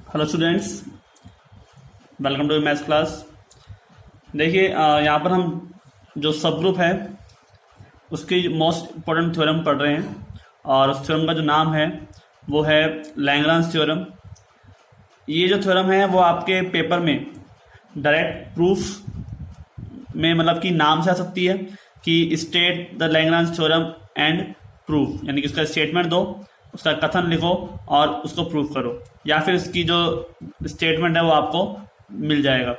Hello students, welcome to maths class. देखिए यहाँ पर हम जो सब ग्रुप है उसकी मोस्ट इम्पोर्टेंट थ्योरम पढ़ रहे हैं और उस थ्योरम का जो नाम है वो है लैग्रांज थ्योरम। ये जो थ्योरम है वो आपके पेपर में डायरेक्ट प्रूफ में मतलब कि नाम से आ सकती है कि state the Lagrange theorem and proof, यानी कि उसका स्टेटमेंट दो, उसका कथन लिखो और उसको प्रूफ करो, या फिर इसकी जो स्टेटमेंट है वो आपको मिल जाएगा।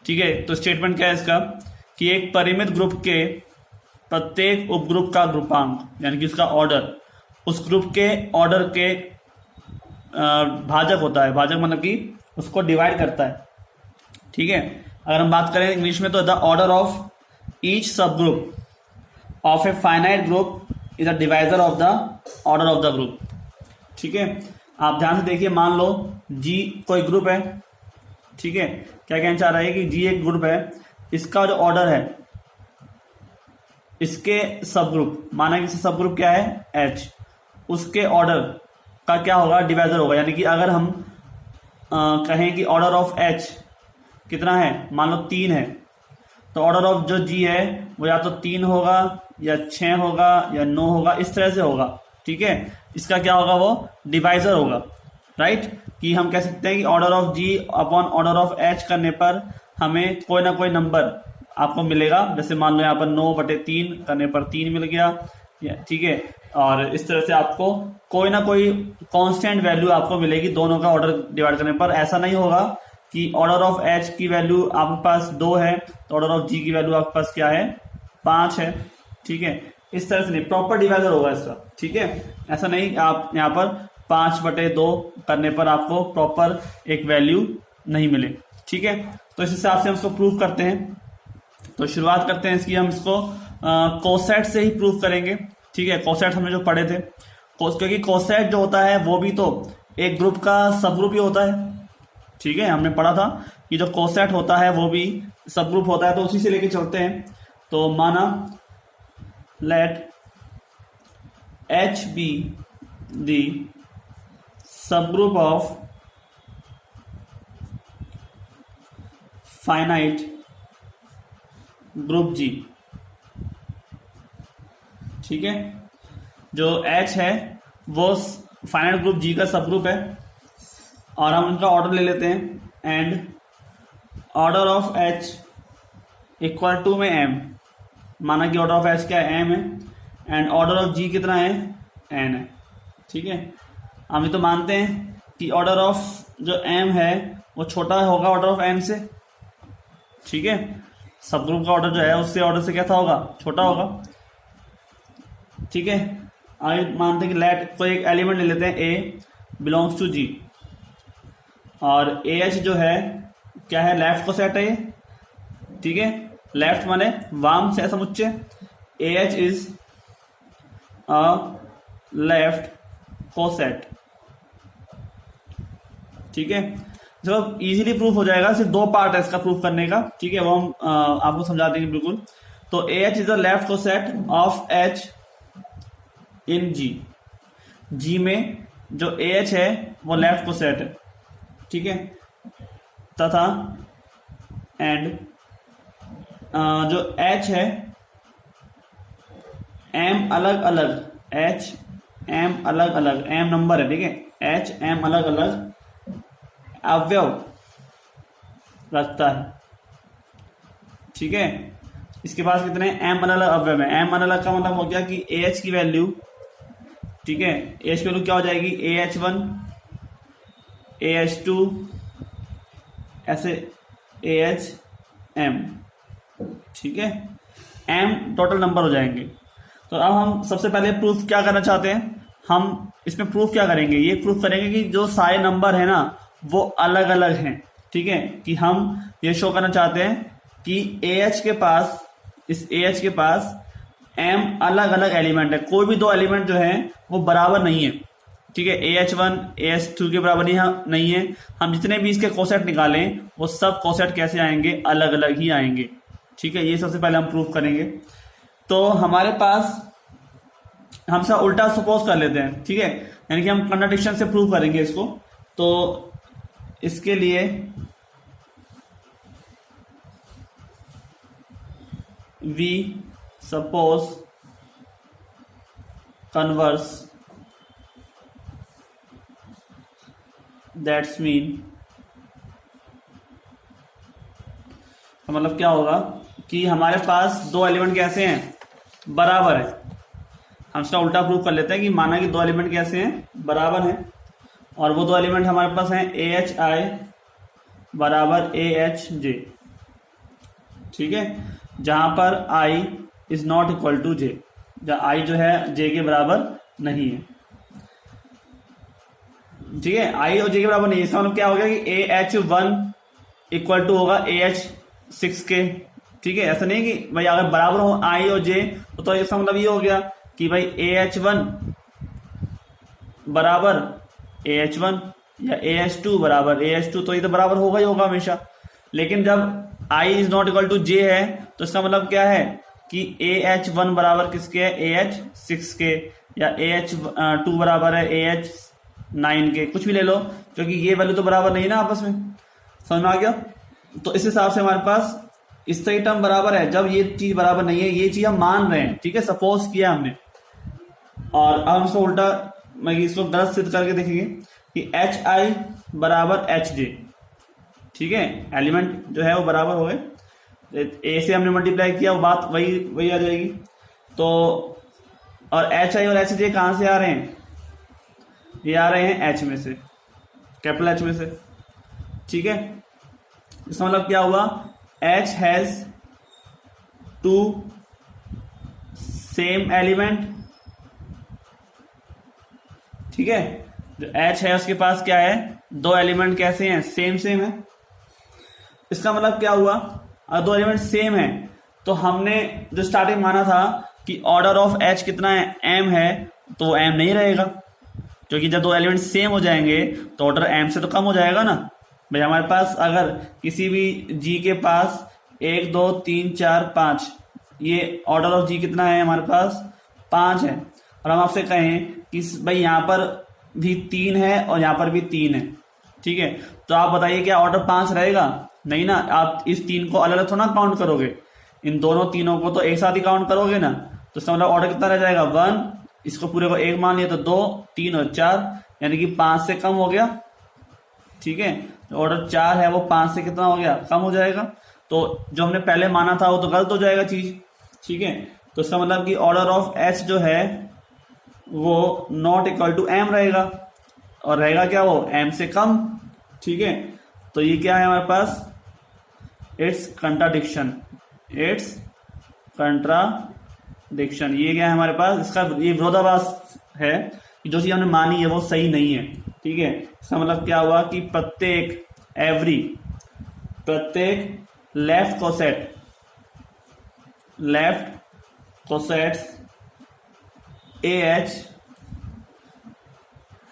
ठीक है, तो स्टेटमेंट क्या है इसका कि एक परिमित ग्रुप के प्रत्येक उपग्रुप का ग्रुपांक यानी कि उसका ऑर्डर उस ग्रुप के ऑर्डर के भाजक होता है। भाजक मतलब कि उसको डिवाइड करता है। ठीक है, अगर हम बात करें इंग्लिश में तो द ऑर्डर ऑफ ईच सब group of a finite group is a divisor of the order of the group. ठीक है, आप ध्यान से देखिए, मान लो जी कोई ग्रुप है। ठीक है, क्या कहना चाह रहा है कि जी एक ग्रुप है, इसका जो ऑर्डर है इसके सब ग्रुप, माना कि सब ग्रुप क्या है एच, उसके ऑर्डर का क्या होगा डिवाइजर होगा। यानी कि अगर हम कहें कि ऑर्डर ऑफ एच कितना है, मान लो 3 है, तो ऑर्डर ऑफ जो जी है वो या तो 3 होगा या 6 होगा या 9 होगा, इस तरह से होगा। ठीक है, इसका क्या होगा वो डिवाइजर होगा। राइट, कि हम कह सकते हैं कि order of G upon order of H करने पर हमें कोई ना कोई नंबर आपको मिलेगा। जैसे मान लो यहाँ पर 9/3 करने पर 3 मिल गया। ठीक है, और इस तरह से आपको कोई ना कोई कांस्टेंट वैल्यू आपको मिलेगी दोनों का ऑर्डर डिवाइड करने पर। ऐसा नहीं होगा कि ऑर्डर ऑफ एच की वैल्यू आपके पास 2 है तो ऑर्डर ऑफ जी की वैल्यू आपके पास क्या है 5 है। ठीक है, इस तरह से नहीं, प्रॉपर डिवाइजर होगा इसका। ठीक है, ऐसा नहीं आप यहाँ पर 5/2 करने पर आपको प्रॉपर एक वैल्यू नहीं मिले। ठीक है, तो इस हिसाब से हम इसको प्रूव करते हैं। तो शुरुआत करते हैं इसकी, हम इसको कोसेट से ही प्रूव करेंगे। ठीक है, कोसेट हमने जो पढ़े थे, क्योंकि कोसेट जो होता है वो भी तो एक ग्रुप का सब ग्रुप ही होता है। ठीक है, हमने पढ़ा था कि जो कोसेट होता है वो भी सब ग्रुप होता है, तो उसी से लेके चलते हैं। तो माना लेट एच बी दी सब ग्रुप ऑफ फाइनाइट ग्रुप जी। ठीक है, जो एच है वो फाइनाइट ग्रुप जी का सब ग्रुप है और हम उनका ऑर्डर ले लेते हैं। And order of H equal to में एम, माना कि ऑर्डर ऑफ एच क्या है एम है, एंड ऑर्डर ऑफ जी कितना है एन है। ठीक है, हम ये तो मानते हैं कि ऑर्डर ऑफ जो एम है वो छोटा होगा ऑर्डर ऑफ एन से। ठीक है, सब ग्रुप का ऑर्डर जो है उससे ऑर्डर से कैसा होगा, छोटा होगा। ठीक है, आगे मानते हैं कि लेट कोई एक एलिमेंट ले लेते हैं ए बिलोंग्स टू जी, और ए एच जो है क्या है लेफ्ट को सेट है ये। ठीक है, लेफ्ट माने वाम से समुच्चय, ए H is a left coset. ठीक है, जब इजीली प्रूफ हो जाएगा, सिर्फ 2 पार्ट है इसका प्रूफ करने का। ठीक है, वो हम आपको समझा देंगे बिल्कुल। तो A H is the left coset of H in G. G में जो ए एच है वो लेफ्ट कोसेट है। ठीक है, तथा एंड जो एच है एम अलग अलग, एच एम अलग अलग, एम नंबर है। ठीक है, एच एम अलग अलग अवयव रखता है। ठीक है, इसके पास कितने एम अलग अलग अवयव है। एम अलग अलग का मतलब हो गया कि ए एच की वैल्यू, ठीक है, ए एच की वैल्यू क्या हो जाएगी AH1 AH2 ऐसे AHM। ठीक है, एम टोटल नंबर हो जाएंगे। तो अब हम सबसे पहले प्रूफ क्या करना चाहते हैं, हम इसमें प्रूफ क्या करेंगे, ये प्रूफ करेंगे कि जो सारे नंबर है ना वो अलग अलग हैं। ठीक है, कि हम ये शो करना चाहते हैं कि AH के पास, इस AH के पास M अलग अलग एलिमेंट है, कोई भी 2 एलिमेंट जो है वो बराबर नहीं है। ठीक है, AH1 AH2 के बराबर नहीं है। हम जितने भी इसके कोसेट निकालें वो सब कोसेट कैसे आएंगे, अलग अलग ही आएंगे। ठीक है, ये सबसे पहले हम प्रूफ करेंगे। तो हमारे पास हम सब उल्टा सपोज कर लेते हैं। ठीक है, यानी कि हम कंट्राडिक्शन से प्रूव करेंगे इसको। तो इसके लिए we suppose converse, that's mean, तो मतलब क्या होगा कि हमारे पास दो एलिमेंट कैसे हैं, बराबर है। हम इसका उल्टा प्रूफ कर लेते हैं कि माना कि दो एलिमेंट कैसे हैं, बराबर हैं, और वो दो एलिमेंट हमारे पास हैं AHI बराबर AHJ, ठीक है, जहां पर I is not equal to J, जहां I जो है J के बराबर नहीं है, ठीक है, I और J के बराबर नहीं है। इसका मतलब क्या हो गया कि AH1 इक्वल टू होगा AH6 के, ठीक है। ऐसा नहीं कि भाई अगर बराबर हो I और J तो इसका मतलब ये हो गया कि भाई AH1 बराबर AH1 या AH2 बराबर AH2, तो ये तो बराबर होगा ही होगा हमेशा। लेकिन जब I is not equal to J है तो इसका मतलब क्या है कि AH1 बराबर किसके है, AH6 के, या AH2 बराबर है AH9 के, कुछ भी ले लो, क्योंकि ये वैल्यू तो बराबर नहीं ना आपस में, समझ में आ गया। तो इस हिसाब से हमारे पास इस तरह टर्म बराबर है जब ये चीज बराबर नहीं है, ये चीज हम मान रहे हैं, ठीक है, सपोज किया हमने। और अब हम इसको उल्टा मैं इसको गलत सिद्ध करके देखेंगे कि HI बराबर HJ, ठीक है, एलिमेंट जो है वो बराबर हो गए, ए से हमने मल्टीप्लाई किया, वो बात वही आ जाएगी। तो और HI और HJ कहां से आ रहे हैं, ये आ रहे हैं H में से, कैपिटल H में से, ठीक है। इसका मतलब क्या हुआ, H has two same element, ठीक है, जो H है उसके पास क्या है, दो एलिमेंट कैसे हैं, सेम है। इसका मतलब क्या हुआ, अगर दो एलिमेंट सेम है तो हमने जो स्टार्टिंग माना था कि ऑर्डर ऑफ H कितना है, M है, तो M नहीं रहेगा, क्योंकि जब दो एलिमेंट सेम हो जाएंगे तो ऑर्डर M से तो कम हो जाएगा ना। भाई हमारे पास अगर किसी भी G के पास 1 2 3 4 5, ये ऑर्डर ऑफ G कितना है, हमारे पास 5 है, और हम आपसे कहें कि भाई यहाँ पर भी 3 है और यहाँ पर भी 3 है, ठीक है, तो आप बताइए क्या ऑर्डर 5 रहेगा, नहीं ना। आप इस 3 को अलग अलग थोड़ा काउंट करोगे, इन दोनों तीनों को तो एक साथ ही काउंट करोगे ना, तो इसका मतलब ऑर्डर कितना रह जाएगा, 1, इसको पूरे को 1 मान लिया तो 2 3 और 4, यानी कि 5 से कम हो गया, ठीक है। ऑर्डर 4 है वो 5 से कितना हो गया, कम हो जाएगा, तो जो हमने पहले माना था वो तो गलत हो जाएगा चीज, ठीक है। तो इसका मतलब कि ऑर्डर ऑफ H जो है वो नॉट इक्वल टू M रहेगा, और रहेगा क्या वो M से कम, ठीक है। तो ये क्या है हमारे पास, इट्स कंट्राडिक्शन, ये क्या है हमारे पास, इसका ये विरोधाभास है कि जो चीज हमने मानी है वो सही नहीं है, ठीक है। इसका मतलब क्या हुआ कि प्रत्येक left cosets AH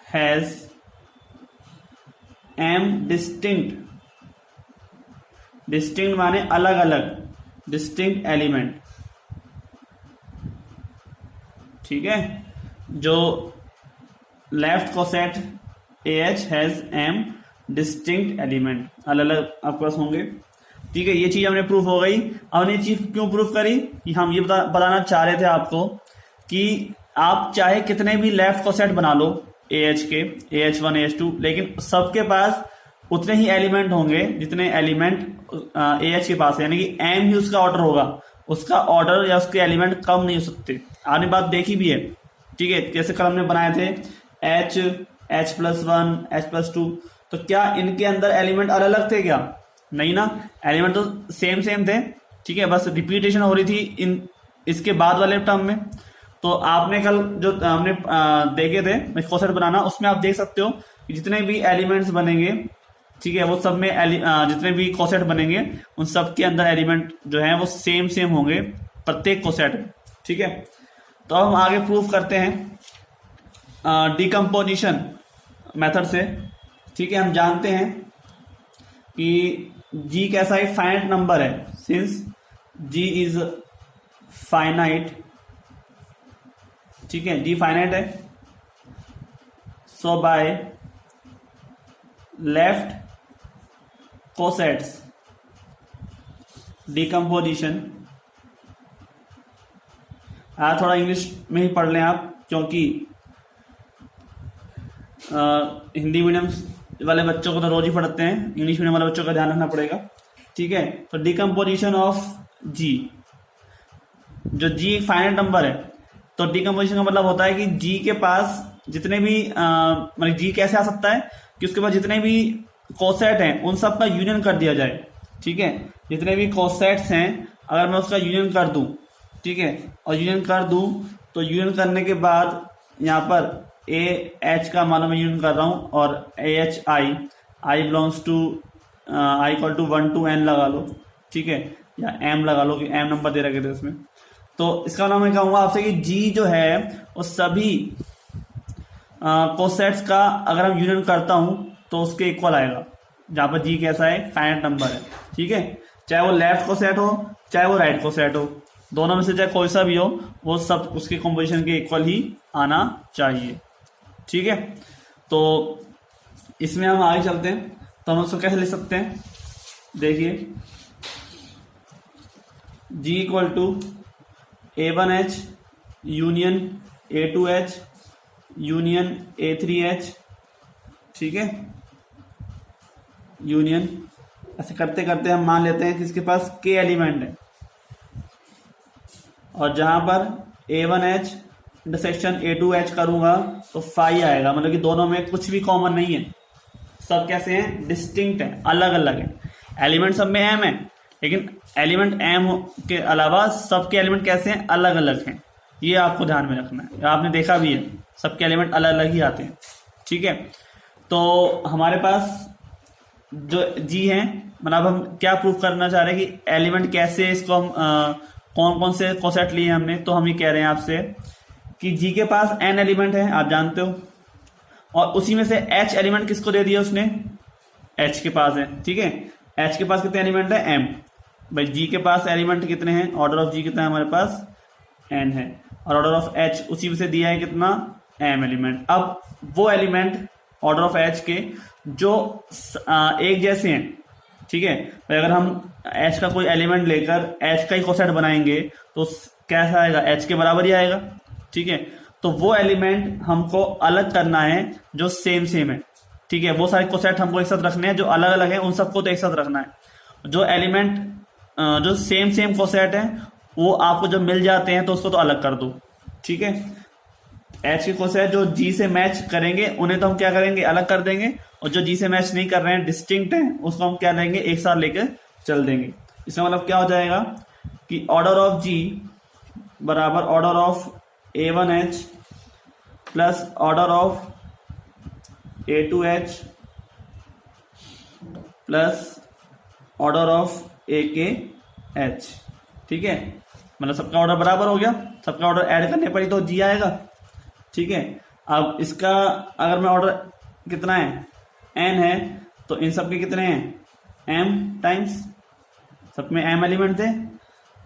has M distinct माने अलग अलग, डिस्टिंक्ट एलिमेंट, ठीक है। जो left coset AH has M distinct element, अलग अलग आपके पास होंगे, ठीक है। ये चीज हमने प्रूफ हो गई। हमने ये चीज क्यों प्रूफ करी कि हम ये बताना चाह रहे थे आपको कि आप चाहे कितने भी लेफ्ट कोसेट बना लो AH के, AH1 AH2, लेकिन सबके पास उतने ही एलिमेंट होंगे जितने एलिमेंट AH के पास है, यानी कि M ही उसका ऑर्डर होगा, उसका ऑर्डर या उसके एलिमेंट कम नहीं हो सकते। आपने बात देखी भी है, ठीक है, जैसे कल हमने बनाए थे H+1 H+2, तो क्या इनके अंदर एलिमेंट अलग अलग थे क्या, नहीं ना, एलिमेंट तो सेम थे, ठीक है, बस रिपीटेशन हो रही थी इसके बाद वाले टर्म में। तो आपने कल जो हमने देखे थे कोसेट बनाना, उसमें आप देख सकते हो कि जितने भी एलिमेंट्स बनेंगे, ठीक है, वो सब में जितने भी कोसेट बनेंगे उन सब के अंदर एलिमेंट जो है वो सेम होंगे प्रत्येक कोसेट, ठीक है। तो अब हम आगे प्रूफ करते हैं डिकम्पोजिशन मेथड से, ठीक है। हम जानते हैं कि G कैसा है, फाइनाइट नंबर है, सिंस G इज फाइनाइट, ठीक है, G फाइनाइट है, सो बाय लेफ्ट कोसेट्स डिकम्पोजिशन, थोड़ा इंग्लिश में ही पढ़ लें आप, क्योंकि हिंदी मीडियम वाले बच्चों को तो रोज ही पढ़ते हैं, इंग्लिश मीडियम वाले बच्चों का ध्यान रखना पड़ेगा, ठीक है। तो डिकम्पोजिशन ऑफ जी, जो जी एक फाइनाइट नंबर है, तो डिकम्पोजिशन का मतलब होता है कि जी के पास जितने भी मतलब जी कैसे आ सकता है कि उसके पास जितने भी कोसेट हैं उन सब का यूनियन कर दिया जाए, ठीक है। जितने भी कोसेट्स हैं अगर मैं उसका यूनियन कर दूं, ठीक है, और यूनियन कर दूं तो यूनियन करने के बाद यहाँ पर ए एच का मानो मैं यूनियन कर रहा हूं, और A H I belongs to I equal to 1 to n लगा लो, ठीक है, या एम लगा लो कि एम नंबर दे रखे थे उसमें। तो इसका नाम मैं कहूंगा आपसे कि जी जो है वो सभी कोसेट्स का अगर हम यूनियन करता हूं तो उसके इक्वल आएगा, जहां पर जी कैसा है, फाइनाइट नंबर है, ठीक है। चाहे वो लेफ्ट कोसेट हो चाहे वो राइट कोसेट हो, दोनों में से चाहे कोई सा भी हो, वो सब उसके कॉम्पोजिशन के इक्वल ही आना चाहिए, ठीक है। तो इसमें हम आगे चलते हैं, तो हम उसको कैसे लिख सकते हैं, देखिए G equal to A1H union A2H union A3H, ठीक है, यूनियन। ऐसे करते करते हम मान लेते हैं कि इसके पास K एलिमेंट है, और जहां पर A1H इंटरसेक्शन A2H करूंगा तो फाई आएगा, मतलब कि दोनों में कुछ भी कॉमन नहीं है, सब कैसे हैं, डिस्टिंक्ट हैं, अलग अलग है। एलिमेंट सब में एम है, लेकिन एलिमेंट एम के अलावा सबके एलिमेंट कैसे हैं, अलग अलग हैं। ये आपको ध्यान में रखना है, आपने देखा भी है सबके एलिमेंट अलग अलग ही आते हैं, ठीक है। तो हमारे पास जो जी है, मतलब हम क्या प्रूफ करना चाह रहे हैं कि एलिमेंट कैसे, इसको हम कौन कौन से कोसेट लिए हमने, तो हम ये कह रहे हैं आपसे कि जी के पास एन एलिमेंट है, आप जानते हो, और उसी में से एच एलिमेंट किसको दे दिया उसने, एच के पास है, ठीक है। एच के पास कितने एलिमेंट है, एम। भाई जी के पास एलिमेंट कितने हैं, ऑर्डर ऑफ जी कितना है हमारे पास, एन है, और ऑर्डर ऑफ एच उसी में से दिया है कितना, एम एलिमेंट। अब वो एलिमेंट ऑर्डर ऑफ एच के जो एक जैसे हैं, ठीक है, तो अगर हम एच का कोई एलिमेंट लेकर एच का ही कोसेट बनाएंगे तो कैसा आएगा, एच के बराबर ही आएगा, ठीक है। तो वो एलिमेंट हमको अलग करना है जो सेम सेम है, ठीक है। वो सारे कोसेट हमको एक साथ रखने हैं, जो अलग अलग है उन सबको तो एक साथ रखना है। जो एलिमेंट जो सेम सेम कोसेट है वो आपको जब मिल जाते हैं तो उसको तो अलग कर दो, ठीक है। एच के कोसेट जो जी से मैच करेंगे उन्हें तो हम क्या करेंगे, अलग कर देंगे, और जो जी से मैच नहीं कर रहे हैं, डिस्टिंक्ट हैं, उसको हम क्या लेंगे, एक साथ लेकर चल देंगे। इसका मतलब क्या हो जाएगा कि ऑर्डर ऑफ जी बराबर order of A1H plus order of A2H plus order of AKH, ठीक है। मतलब सबका ऑर्डर बराबर हो गया, सबका ऑर्डर ऐड करने पर ही तो जी आएगा, ठीक है। अब इसका अगर मैं ऑर्डर कितना है, n है, तो इन सब के कितने हैं, m टाइम्स, सब में m एलिमेंट थे,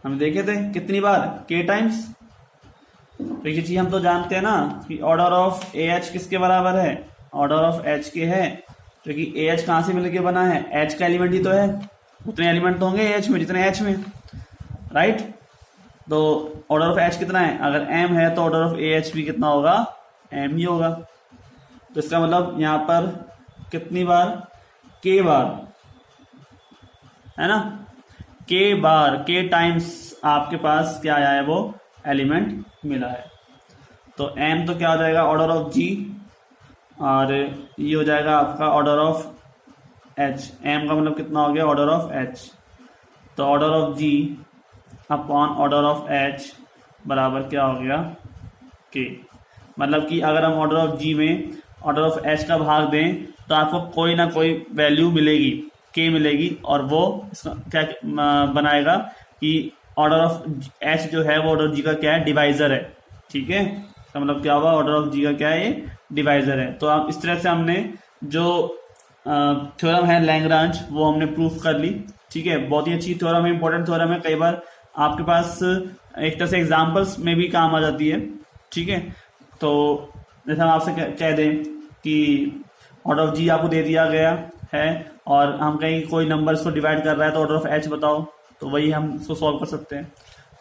हम देखे थे कितनी बार, k टाइम्स। तो ये चीज हम तो जानते हैं ना कि ऑर्डर ऑफ AH किसके बराबर है, ऑर्डर ऑफ H के है, क्योंकि AH कहां से मिलके बना है, H का एलिमेंट ही तो है, उतने एलिमेंट तो होंगे AH में जितने H में, राइट। तो ऑर्डर ऑफ H कितना है, अगर m है तो ऑर्डर ऑफ AH भी कितना होगा, m ही होगा। तो इसका मतलब यहाँ पर कितनी बार, k बार, है ना, k बार, k टाइम्स आपके पास क्या आया है, वो एलिमेंट मिला है। तो m तो क्या हो जाएगा, ऑर्डर ऑफ g, और ये हो जाएगा आपका ऑर्डर ऑफ h। m का मतलब कितना हो गया, ऑर्डर ऑफ h। तो order of g upon order of h बराबर क्या हो गया, k। मतलब कि अगर हम ऑर्डर ऑफ g में ऑर्डर ऑफ h का भाग दें तो आपको कोई ना कोई वैल्यू मिलेगी, k मिलेगी, और वो क्या बनाएगा कि ऑर्डर ऑफ h जो है वो ऑर्डर g का क्या है, डिवाइजर है, ठीक है। तो मतलब क्या हुआ, ऑर्डर ऑफ g का क्या है, ये डिवाइजर है। तो आप इस तरह से हमने जो थ्योरम है लैग्रांज वो हमने प्रूफ कर ली, ठीक है। बहुत ही अच्छी थ्योरम है, इंपॉर्टेंट थ्योरम है, कई बार आपके पास एक तरह से एग्जाम्पल्स में भी काम आ जाती है, ठीक है। तो जैसे हम आपसे कह दें कि ऑर्डर ऑफ जी आपको दे दिया गया है और हम कहीं कोई नंबर्स को डिवाइड कर रहा है तो ऑर्डर ऑफ एच बताओ, तो वही हम इसको सॉल्व कर सकते हैं।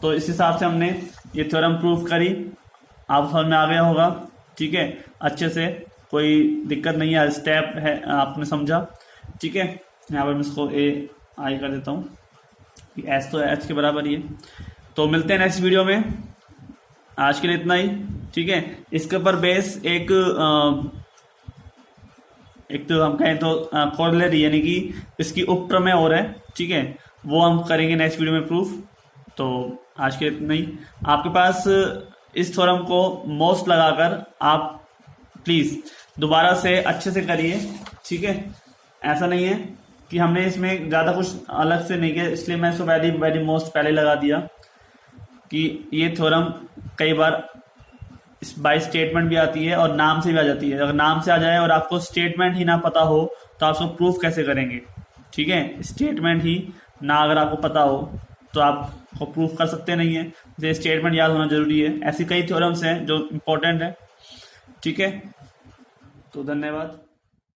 तो इस हिसाब से हमने ये थ्योरम प्रूव करी, आप समझ में आ गया होगा, ठीक है, अच्छे से, कोई दिक्कत नहीं है, स्टेप है आपने समझा, ठीक है। यहाँ पर मैं इसको ए आई कर देता हूँ कि एच तो एच के बराबर ही है। तो मिलते हैं नेक्स्ट वीडियो में, आज के लिए इतना ही, ठीक है। इसके ऊपर बेस एक तो हम कहें तो कोरोलरी यानी कि इसकी उपप्रमेय और है, ठीक है, वो हम करेंगे नेक्स्ट वीडियो में प्रूफ। तो आज के लिए इतना ही। आपके पास इस थ्योरम को मोस्ट लगाकर आप प्लीज दोबारा से अच्छे से करिए, ठीक है। ऐसा नहीं है कि हमने इसमें ज़्यादा कुछ अलग से नहीं किया, इसलिए मैं इसको वेरी वेरी मोस्ट पहले लगा दिया कि ये थ्योरम कई बार बाय स्टेटमेंट भी आती है और नाम से भी आ जाती है। अगर नाम से आ जाए और आपको स्टेटमेंट ही ना पता हो तो आप उसको प्रूफ कैसे करेंगे, ठीक है। स्टेटमेंट ही ना अगर आपको पता हो तो आपको प्रूफ कर सकते नहीं है, जैसे स्टेटमेंट याद होना जरूरी है। ऐसी कई थ्योरम्स हैं जो इम्पोर्टेंट है, ठीक है। तो धन्यवाद।